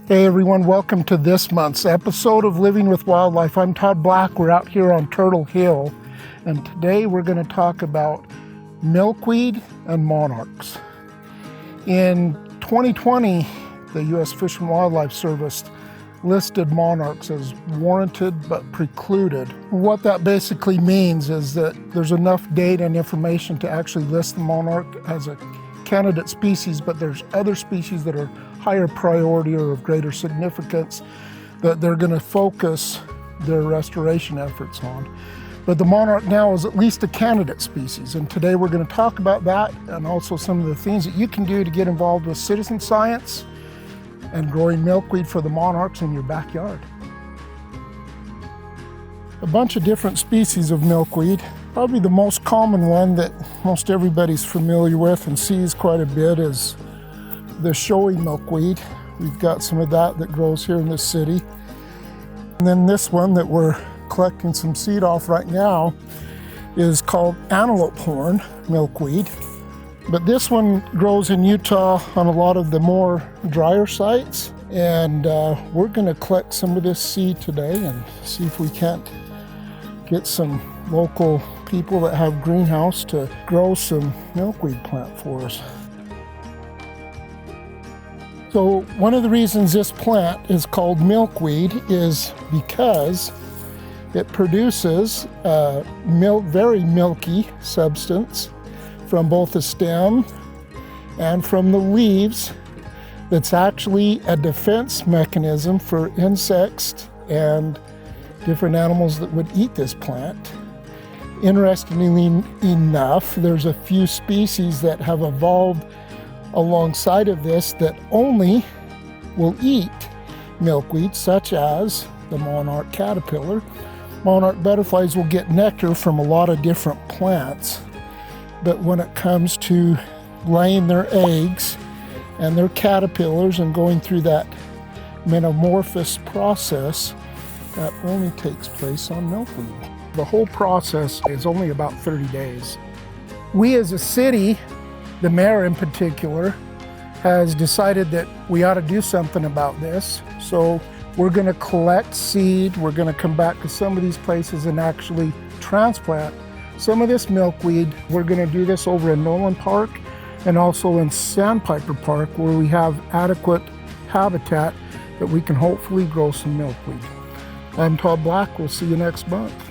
Hey everyone, welcome to this month's episode of Living with Wildlife. I'm Todd Black. We're out here on Turtle Hill, and today we're going to talk about milkweed and monarchs. In 2020, the U.S. Fish and Wildlife Service listed monarchs as warranted but precluded. What that basically means is that there's enough data and information to actually list the monarch as a candidate species, but there's other species that are higher priority or of greater significance that they're going to focus their restoration efforts on. But the monarch now is at least a candidate species, and today we're going to talk about that and also some of the things that you can do to get involved with citizen science and growing milkweed for the monarchs in your backyard. A bunch of different species of milkweed. Probably the most common one that most everybody's familiar with and sees quite a bit is the showy milkweed. We've got some of that grows here in this city. And then this one that we're collecting some seed off right now is called antelope horn milkweed. But this one grows in Utah on a lot of the more drier sites. And we're gonna collect some of this seed today and see if we can't get some local people that have greenhouse to grow some milkweed plant for us. So one of the reasons this plant is called milkweed is because it produces a very milky substance from both the stem and from the leaves that's actually a defense mechanism for insects and different animals that would eat this plant. Interestingly enough, there's a few species that have evolved alongside of this that only will eat milkweed, such as the monarch caterpillar. Monarch butterflies will get nectar from a lot of different plants, but when it comes to laying their eggs and their caterpillars and going through that metamorphosis process, that only takes place on milkweed. The whole process is only about 30 days. We as a city, the mayor in particular, has decided that we ought to do something about this. So we're gonna collect seed, we're gonna come back to some of these places and actually transplant some of this milkweed. We're gonna do this over in Nolan Park and also in Sandpiper Park, where we have adequate habitat that we can hopefully grow some milkweed. I'm Todd Black. We'll see you next month.